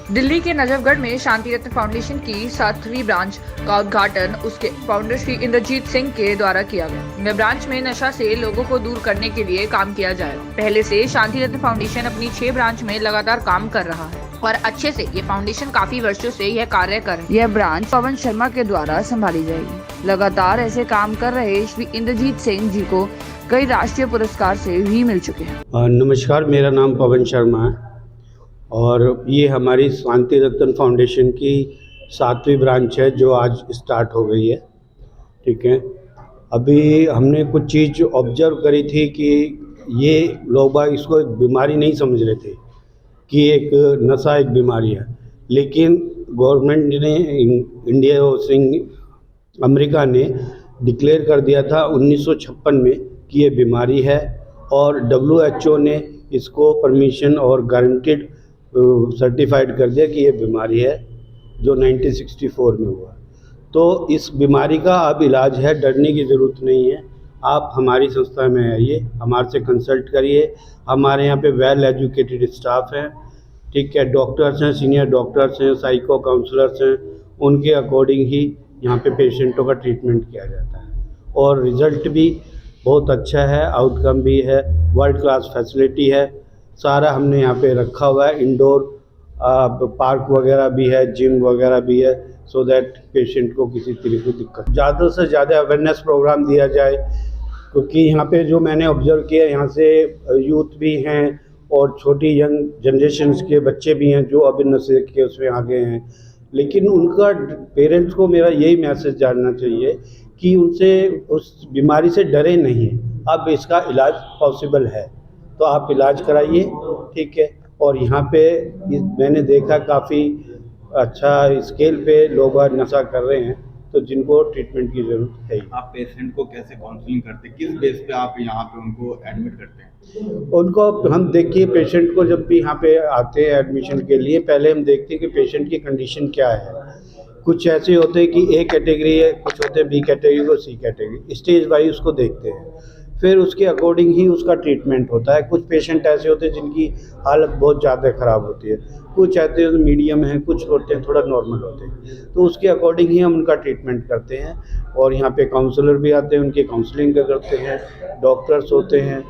दिल्ली के नजफगढ़ में शांति रत्न फाउंडेशन की 7वीं ब्रांच का उद्घाटन उसके फाउंडर श्री इंद्रजीत सिंह के द्वारा किया गया। यह ब्रांच में नशा से लोगों को दूर करने के लिए काम किया जाएगा। पहले से शांति रत्न फाउंडेशन अपनी 6 ब्रांच में लगातार काम कर रहा है और अच्छे से ये फाउंडेशन काफी वर्षों से यह कार्य कर रही है। यह ब्रांच पवन शर्मा के द्वारा संभाली जाएगी। लगातार ऐसे काम कर रहे श्री इंद्रजीत सिंह जी को कई राष्ट्रीय पुरस्कार से भी मिल चुके हैं। नमस्कार, मेरा नाम पवन शर्मा है और ये हमारी शांति रत्न फाउंडेशन की 7वीं ब्रांच है जो आज स्टार्ट हो गई है। ठीक है, अभी हमने कुछ चीज़ ऑब्जर्व करी थी कि ये लोग बाग इसको एक बीमारी नहीं समझ रहे थे कि एक नशा एक बीमारी है, लेकिन गवर्नमेंट ने इंडिया और अमेरिका ने डिक्लेयर कर दिया था 1956 में कि ये बीमारी है और WHO ने इसको परमिशन और गारंटेड सर्टिफाइड कर दिया कि ये बीमारी है, जो 1964 में हुआ। तो इस बीमारी का अब इलाज है, डरने की ज़रूरत नहीं है। आप हमारी संस्था में आइए, हमारे से कंसल्ट करिए। हमारे यहाँ पे वेल एजुकेटेड स्टाफ हैं, ठीक है, डॉक्टर्स हैं, सीनियर डॉक्टर्स हैं, साइको काउंसलर्स हैं। उनके अकॉर्डिंग ही यहाँ पे पेशेंटों का ट्रीटमेंट किया जाता है और रिज़ल्ट भी बहुत अच्छा है, आउटकम भी है, वर्ल्ड क्लास फैसिलिटी है। सारा हमने यहाँ पे रखा हुआ है, इंडोर पार्क वगैरह भी है, जिम वगैरह भी है, सो दैट पेशेंट को किसी तरह की दिक्कत। ज़्यादा से ज़्यादा अवेयरनेस प्रोग्राम दिया जाए, क्योंकि यहाँ पे जो मैंने ऑब्जर्व किया, यहाँ से यूथ भी हैं और छोटी यंग जनरेशन्स के बच्चे भी हैं जो अभी नशे के उसमें आगे हैं। लेकिन उनका पेरेंट्स को मेरा यही मैसेज जानना चाहिए कि उनसे उस बीमारी से डरे नहीं। अब इसका इलाज पॉसिबल है तो आप इलाज कराइए, ठीक है। और यहाँ पे मैंने देखा काफ़ी अच्छा स्केल पे लोग आज नशा कर रहे हैं, तो जिनको ट्रीटमेंट की ज़रूरत है। आप पेशेंट को कैसे काउंसलिंग करते हैं, किस बेस पे आप यहाँ पे उनको एडमिट करते हैं? उनको हम देखिए, पेशेंट को जब भी यहाँ पे आते हैं एडमिशन के लिए, पहले हम देखते हैं कि पेशेंट की कंडीशन क्या है। कुछ ऐसे होते हैं कि A कैटेगरी है, कुछ होते हैं B कैटेगरी को C कैटेगरी, स्टेज वाइज उसको देखते हैं, फिर उसके अकॉर्डिंग ही उसका ट्रीटमेंट होता है। कुछ पेशेंट ऐसे होते हैं जिनकी हालत बहुत ज़्यादा ख़राब होती है, कुछ ऐसे होते मीडियम हैं, कुछ होते हैं थोड़ा नॉर्मल होते हैं, तो उसके अकॉर्डिंग ही हम उनका ट्रीटमेंट करते हैं। और यहाँ पे काउंसलर भी आते हैं, उनकी काउंसलिंग करते हैं, डॉक्टर्स होते हैं,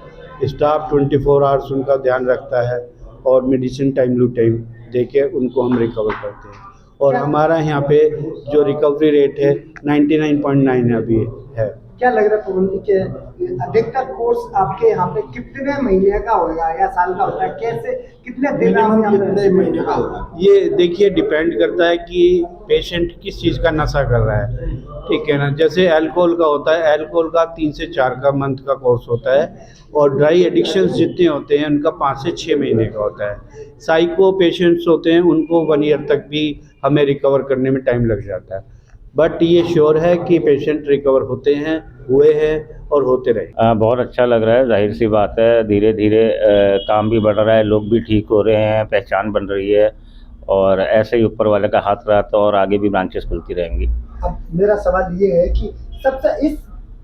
स्टाफ 24 आवर्स उनका ध्यान रखता है और मेडिसिन टाइम टू टाइम देके उनको हम रिकवर करते हैं। और हमारा यहाँ पे जो रिकवरी रेट है 99.9 अभी है। क्या लग रहा है पवन जी के अधिकतर कोर्स आपके यहाँ पे कितने महीने का होगा या साल का होता है, कैसे कितने दिन कितने महीने का होता है? ये देखिए डिपेंड करता है कि पेशेंट किस चीज़ का नशा कर रहा है, ठीक है ना। जैसे अल्कोहल का होता है, अल्कोहल का 3 से 4 का मंथ का कोर्स होता है और ड्राई एडिक्शंस जितने होते हैं उनका 5 से 6 महीने का होता है। साइको पेशेंट्स होते हैं, उनको 1 ईयर तक भी हमें रिकवर करने में टाइम लग जाता है, बट ये श्योर है कि पेशेंट रिकवर होते हैं, हुए हैं और होते रहे। बहुत अच्छा लग रहा है, जाहिर सी बात है, धीरे धीरे काम भी बढ़ रहा है, लोग भी ठीक हो रहे हैं, पहचान बन रही है और ऐसे ही ऊपर वाले का हाथ रहा तो और आगे भी ब्रांचेस खुलती रहेंगी। अब मेरा सवाल ये है कि सबसे इस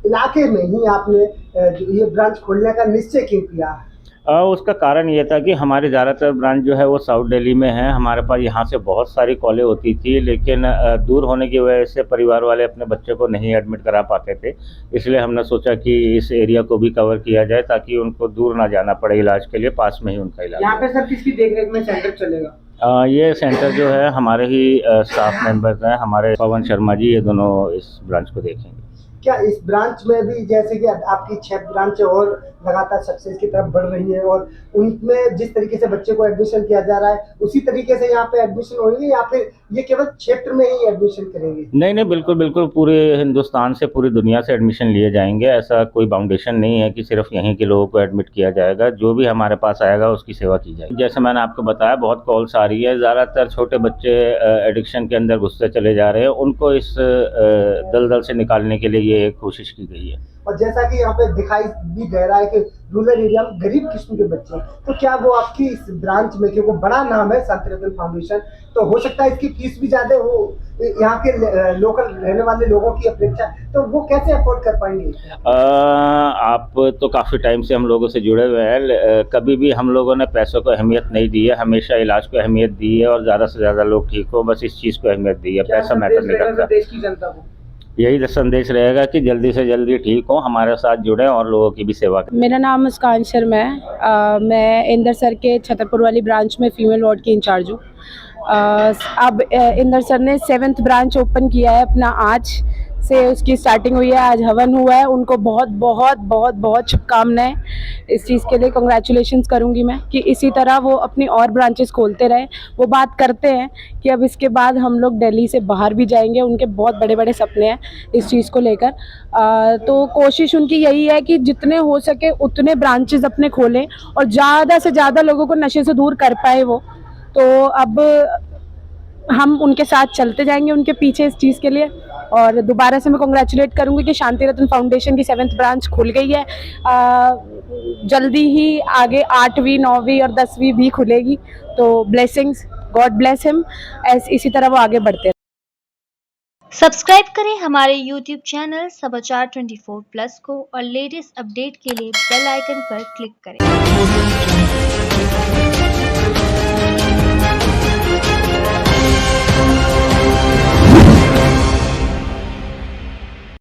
इलाके में ही आपने जो ये ब्रांच खोलने का निश्चय क्यों किया? उसका कारण ये था कि हमारे ज़्यादातर ब्रांच जो है वो साउथ दिल्ली में है। हमारे पास यहाँ से बहुत सारी कॉलें होती थी, लेकिन दूर होने की वजह से परिवार वाले अपने बच्चे को नहीं एडमिट करा पाते थे। इसलिए हमने सोचा कि इस एरिया को भी कवर किया जाए ताकि उनको दूर ना जाना पड़े इलाज के लिए, पास में ही उनका इलाज। यहाँ पे सर किसकी देखरेख में सेंटर चलेगा? ये सेंटर जो है हमारे ही स्टाफ मेंबर्स हैं, हमारे पवन शर्मा जी, ये दोनों इस ब्रांच को देखेंगे। क्या इस ब्रांच में भी जैसे कि आपकी 6 ब्रांच और लगातार सक्सेस की तरफ बढ़ रही है और उनमें जिस तरीके से बच्चे को एडमिशन किया जा रहा है उसी तरीके से यहाँ पे एडमिशन होंगे या फिर ये केवल क्षेत्र में ही एडमिशन करेंगे? नहीं, बिल्कुल बिल्कुल, पूरे हिंदुस्तान से, पूरी दुनिया से एडमिशन लिए जाएंगे। ऐसा कोई बाउंडेशन नहीं है कि सिर्फ यहीं के लोगों को एडमिट किया जाएगा। जो भी हमारे पास आएगा उसकी सेवा की जाएगी। जैसे मैंने आपको बताया, बहुत कॉल्स आ रही है, ज़्यादातर छोटे बच्चे एडिक्शन के अंदर घुसते चले जा रहे हैं, उनको इस दलदल से निकालने के लिए ये कोशिश की गई है। और जैसा कि यहाँ पे दिखाई भी दे रहा है कि रूरल एरिया में गरीब किस्म के बच्चे हैं, तो क्या वो आपकी इस ब्रांच में, क्योंकि बड़ा नाम है शांति रतन फाउंडेशन, तो हो सकता है इसकी फीस भी ज्यादा हो यहाँ के लोकल रहने वाले लोगों की अपेक्षा, तो वो कैसे अफोर्ड कर पाएंगे? आप तो काफ़ी टाइम से हम लोगों से जुड़े हुए हैं, कभी भी हम लोगों ने पैसों को अहमियत नहीं दी है, हमेशा इलाज को अहमियत दी है और ज़्यादा से ज़्यादा लोग ठीक हो, बस इस चीज़ को अहमियत दी है, पैसा मैटर नहीं करता। देश की जनता को यही संदेश रहेगा कि जल्दी से जल्दी ठीक हो, हमारे साथ जुड़े और लोगों की भी सेवा करें। मेरा नाम मुस्कान शर्मा है। मैं इंदर सर के छतरपुर वाली ब्रांच में फीमेल वार्ड की इंचार्ज हूँ। अब इंदर सर ने 7th ब्रांच ओपन किया है अपना, आज से उसकी स्टार्टिंग हुई है, आज हवन हुआ है। उनको बहुत बहुत बहुत बहुत शुभकामनाएं, इस चीज़ के लिए कंग्रेचुलेशंस करूंगी मैं कि इसी तरह वो अपनी और ब्रांचेस खोलते रहें। वो बात करते हैं कि अब इसके बाद हम लोग दिल्ली से बाहर भी जाएंगे, उनके बहुत बड़े बड़े सपने हैं इस चीज़ को लेकर। तो कोशिश उनकी यही है कि जितने हो सके उतने ब्रांचेस अपने खोलें और ज़्यादा से ज़्यादा लोगों को नशे से दूर कर पाए वो। तो अब हम उनके साथ चलते जाएंगे उनके पीछे इस चीज़ के लिए। और दोबारा से मैं कांग्रेचुलेट करूंगी कि शांति रतन फाउंडेशन की 7th ब्रांच खुल गई है। जल्दी ही आगे 8वीं 9वीं और 10वीं भी खुलेगी। तो ब्लेसिंग्स, गॉड ब्लेस हिम, इसी तरह वो आगे बढ़ते हैं। सब्सक्राइब करें हमारे YouTube चैनल समाचार 24+ को और लेटेस्ट अपडेट के लिए बेल आइकन पर क्लिक करें।